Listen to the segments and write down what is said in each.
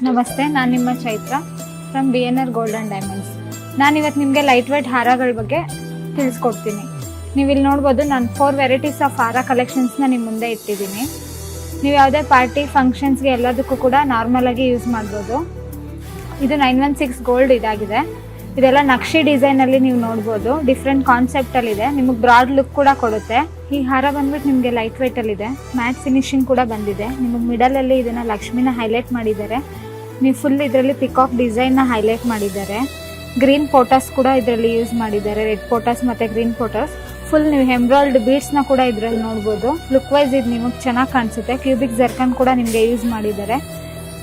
ನಮಸ್ತೆ, ನಾನು ನಿಮ್ಮ Chaitra from BNR gold and diamonds. ನಾನಿವತ್ತು ನಿಮಗೆ ಲೈಟ್ ವೇಟ್ ಹಾರಗಳ ಬಗ್ಗೆ ತಿಳಿಸ್ಕೊಡ್ತೀನಿ. ನೀವು ಇಲ್ಲಿ ನೋಡ್ಬೋದು, ನಾನು 4 ವೆರೈಟೀಸ್ ಆಫ್ ಹಾರ ಕಲೆಕ್ಷನ್ಸ್ನ ನಿಮ್ಮ ಮುಂದೆ ಇಟ್ಟಿದ್ದೀನಿ. ನೀವು ಯಾವುದೇ ಪಾರ್ಟಿ ಫಂಕ್ಷನ್ಸ್ಗೆ ಎಲ್ಲದಕ್ಕೂ ಕೂಡ ನಾರ್ಮಲಾಗಿ ಯೂಸ್ ಮಾಡ್ಬೋದು. ಇದು 916 ಗೋಲ್ಡ್ ಇದಾಗಿದೆ. ಇದೆಲ್ಲ ನಕ್ಷಿ ಡಿಸೈನಲ್ಲಿ ನೀವು ನೋಡ್ಬೋದು, ಡಿಫ್ರೆಂಟ್ ಕಾನ್ಸೆಪ್ಟಲ್ಲಿದೆ. ನಿಮಗೆ ಬ್ರಾಡ್ ಲುಕ್ ಕೂಡ ಕೊಡುತ್ತೆ. ಈ ಹಾರ ಬಂದ್ಬಿಟ್ಟು ನಿಮಗೆ ಲೈಟ್ ವೇಟಲ್ಲಿದೆ, ಮ್ಯಾಟ್ ಫಿನಿಶಿಂಗ್ ಕೂಡ ಬಂದಿದೆ. ನಿಮಗೆ ಮಿಡಲಲ್ಲಿ ಇದನ್ನು ಲಕ್ಷ್ಮಿನ ಹೈಲೈಟ್ ಮಾಡಿದ್ದಾರೆ. ನೀವು ಫುಲ್ ಇದರಲ್ಲಿ ಪಿಕಾಕ್ ಡಿಸೈನ್ನ ಹೈಲೈಟ್ ಮಾಡಿದ್ದಾರೆ. ಗ್ರೀನ್ ಪೋಟಸ್ ಕೂಡ ಇದರಲ್ಲಿ ಯೂಸ್ ಮಾಡಿದ್ದಾರೆ, ರೆಡ್ ಪೋಟಸ್ ಮತ್ತು ಗ್ರೀನ್ ಪೋಟಸ್. ಫುಲ್ ನೀವು ಎಂಬ್ರಾಯ್ಡ್ ಬೀಡ್ಸ್ನ ಕೂಡ ಇದರಲ್ಲಿ ನೋಡ್ಬೋದು. ಲುಕ್ ವೈಸ್ ಇದು ನಿಮಗೆ ಚೆನ್ನಾಗಿ ಕಾಣಿಸುತ್ತೆ. ಕ್ಯೂಬಿಕ್ ಜರ್ಕನ್ ಕೂಡ ನಿಮಗೆ ಯೂಸ್ ಮಾಡಿದ್ದಾರೆ.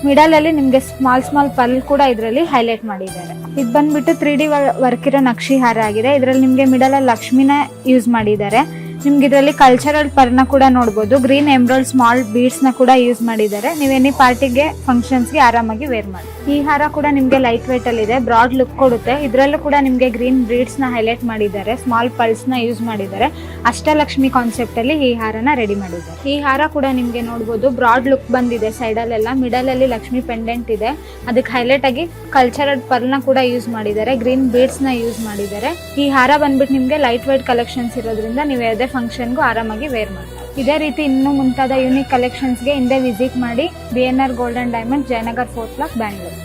ಮಿಡಲಲ್ಲಿ ನಿಮಗೆ ಸ್ಮಾಲ್ ಪಲ್ ಕೂಡ ಇದರಲ್ಲಿ ಹೈಲೈಟ್ ಮಾಡಿದ್ದಾರೆ. ಇದು ಬಂದ್ಬಿಟ್ಟು 3D ವರ್ಕ್ ಇರೋ ನಕ್ಷಿ ಹಾರ ಆಗಿದೆ. ಇದರಲ್ಲಿ ನಿಮಗೆ ಮಿಡಲಲ್ಲಿ ಲಕ್ಷ್ಮಿನ ಯೂಸ್ ಮಾಡಿದ್ದಾರೆ. ನಿಮ್ಗೆ ಇದರಲ್ಲಿ ಕಲ್ಚರಲ್ ಪರ್ನ ಕೂಡ ನೋಡ್ಬೋದು. ಗ್ರೀನ್ ಎಂಬ್ರಾಯ್ಡ್ ಸ್ಮಾಲ್ ಬೀಡ್ಸ್ನ ಕೂಡ ಯೂಸ್ ಮಾಡಿದ್ದಾರೆ. ನೀವು ಎನಿ ಪಾರ್ಟಿಗೆ ಫಂಕ್ಷನ್ಸ್ಗೆ ಆರಾಮಾಗಿ ವೇರ್ ಮಾಡಿ. ಈ ಹಾರ ಕೂಡ ನಿಮಗೆ ಲೈಟ್ ವೇಟಲ್ಲಿದೆ, ಬ್ರಾಡ್ ಲುಕ್ ಕೊಡುತ್ತೆ. ಇದರಲ್ಲೂ ಕೂಡ ನಿಮಗೆ ಗ್ರೀನ್ ಬೀಡ್ಸ್ನ ಹೈಲೈಟ್ ಮಾಡಿದ್ದಾರೆ, ಸ್ಮಾಲ್ ಪಲ್ಸ್ನ ಯೂಸ್ ಮಾಡಿದ್ದಾರೆ. ಅಷ್ಟಲಕ್ಷ್ಮಿ ಕಾನ್ಸೆಪ್ಟಲ್ಲಿ ಈ ಹಾರನ ರೆಡಿ ಮಾಡಿದ್ದಾರೆ. ಈ ಹಾರ ಕೂಡ ನಿಮಗೆ ನೋಡ್ಬೋದು, ಬ್ರಾಡ್ ಲುಕ್ ಬಂದಿದೆ. ಸೈಡಲ್ಲೆಲ್ಲ ಮಿಡಲಲ್ಲಿ ಲಕ್ಷ್ಮಿ ಪೆಂಡೆಂಟ್ ಇದೆ, ಅದಕ್ಕೆ ಹೈಲೈಟ್ ಆಗಿ ಕಲ್ಚರಲ್ ಪರ್ನ ಕೂಡ ಯೂಸ್ ಮಾಡಿದ್ದಾರೆ, ಗ್ರೀನ್ ಬೀಡ್ಸ್ನ ಯೂಸ್ ಮಾಡಿದ್ದಾರೆ. ಈ ಹಾರ ಬಂದ್ಬಿಟ್ಟು ನಿಮಗೆ ಲೈಟ್ ವೇಟ್ ಕಲೆಕ್ಷನ್ಸ್ ಇರೋದ್ರಿಂದ ನೀವು ಯಾವುದೇ ಫಂಕ್ಷನ್ಗೂ ಆರಾಮಾಗಿ ವೇರ್ ಮಾಡ್ತಾರೆ. ಇದೇ ರೀತಿ ಇನ್ನೂ ಮುಂತಾದ ಯೂನಿಕ್ ಕಲೆಕ್ಷನ್ಸ್ಗೆ ಹಿಂದೆ ವಿಸಿಟ್ ಮಾಡಿ. BNR gold and diamonds, Jayanagar 4th block, Bangalore.